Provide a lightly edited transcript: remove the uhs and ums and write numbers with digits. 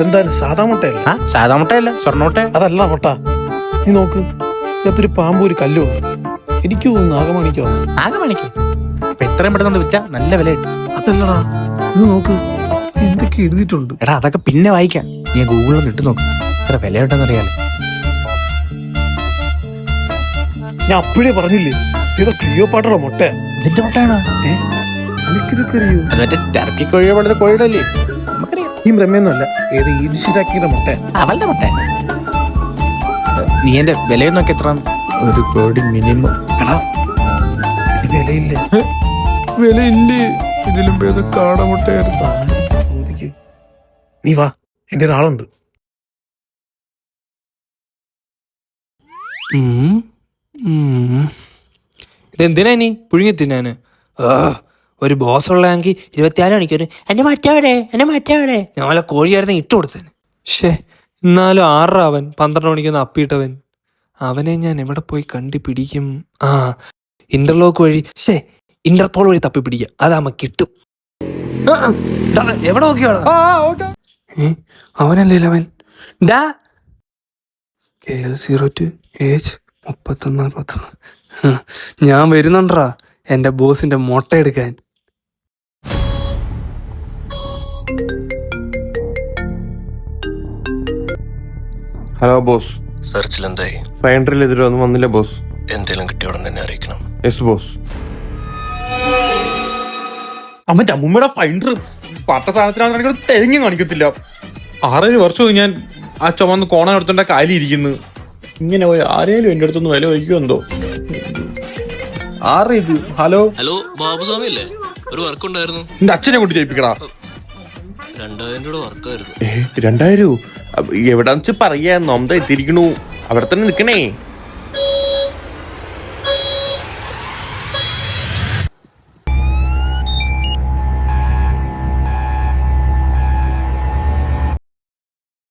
എന്തായാലും സാധാ മുട്ടയല്ല. സാധാ മുട്ടയല്ല, സ്വർണ്ണ മുട്ട. അതല്ല മുട്ട. നീ നോക്ക്, ഇതിനകത്തൊരു പാമ്പും ഒരു കല്ലും ഉണ്ട്. എനിക്ക് തോന്നുന്നു ആകമാണിക്കോ. ആകമാണിക്കോ? അപ്പൊ എത്രയും പെട്ടെന്ന് വിറ്റാ നല്ല വില കിട്ടും. അതല്ലടാ, ഇത് നോക്ക്, എന്തൊക്കെ എഴുതിയിട്ടുണ്ട്. എടാ അതൊക്കെ പിന്നെ വായിക്കാം. നീ ഗൂഗിളിൽ ഇട്ട് നോക്ക്, എത്ര വില കിട്ടുമെന്ന് അറിയാലോ. ഞാൻ അപ്പോഴേ പറഞ്ഞില്ലേ, ഇത് ക്ലിയോപാട്രയുടെ മുട്ട. ഇതിന്റെ മുട്ടയാണോ? എനിക്കിതൊക്കെ അറിയൂ. അത് മറ്റേ ടർക്കി കോഴിയെ പോലത്തെ കോഴിയുടെ അല്ലേ? നമുക്കറിയാം. ഈ ബ്രഹ്മയൊന്നുമല്ല, ഏത് ഈർഷിരാക്കിയുടെ മുട്ട. അവളുടെ മുട്ട. നീ എന്റെ വിലയും നോക്കി എത്ര? 1 കോടി മിനിമം. എടാ, ഇത് വിലയില്ല. വിലയില്ലേ? ഇതിലും ഭേദം കാടമുട്ടയായിരുന്നു. ചോദിക്ക്. നീ വാ, എന്റെ ഒരാളുണ്ട്. ഇതെന്തിനാ നീ പുഴുങ്ങി തിന്നാന്? ഒരു ബോസ് ഉള്ളതെങ്കിൽ 24 മണിക്കൂർ എന്നെ മാറ്റാവിടെ, എന്നെ മാറ്റാവിടെ. ഞങ്ങളെ കോഴിയായിരുന്നു ഇട്ട് കൊടുത്തേന്. ഷേ, എന്നാലും 6 അവൻ 12 മണിക്കൊന്ന് അപ്പിയിട്ടവൻ. അവനെ ഞാൻ എവിടെ പോയി കണ്ടുപിടിക്കും? ഇന്റർലോക്ക് വഴി, ഇന്റർപോൾ വഴി തപ്പി പിടിക്കാം. അതാകുമ്പോ കിട്ടും. എവിടെ നോക്കിയാണ്? അവനല്ലേ അവൻ. KL02H31. ഞാൻ വരുന്നുണ്ടാ എന്റെ ബോസിന്റെ മുട്ട എടുക്കാൻ. Hello boss. സെർച്ചിൽ എന്തായി? ഫൈൻഡറിൽ എതിരൊന്നും വന്നില്ല ബോസ്. എന്തെങ്കിലും കിട്ടിയ ഉടൻ തന്നെ അറിയിക്കണം. Yes boss. അവന്റെ അമ്മൂമ്മയുടെ ഫൈൻഡർ പട്ട സാധനത്തിനാണെങ്കിൽ തെരഞ്ഞു കാണിക്കത്തില്ല. 6-7 വർഷവും ഞാൻ ആ ചുമന്ന് കോണം എടുത്തോണ്ട കാലിരിക്കുന്നു. ഇങ്ങനെ പോയി ആരേലും എന്റെ അടുത്തൊന്ന് വില വയ്ക്കുമോ എന്തോ. ആറ് ഇത്. ഹലോ ഹലോ, ബാബുസ്വാമി അല്ലേ? ഒരു വർക്ക് ഉണ്ടായിരുന്നു. എന്റെ അച്ഛനെ കൊണ്ട് ചെയ്യിപ്പിക്കടാ. 2000 രൂപ വർക്കായിരുന്നു. 2000 എവിടാന്ന് വെച്ച് പറയാ. നൊന്ത എത്തിയിരിക്കണു. അവിടെ തന്നെ നിക്കണേ.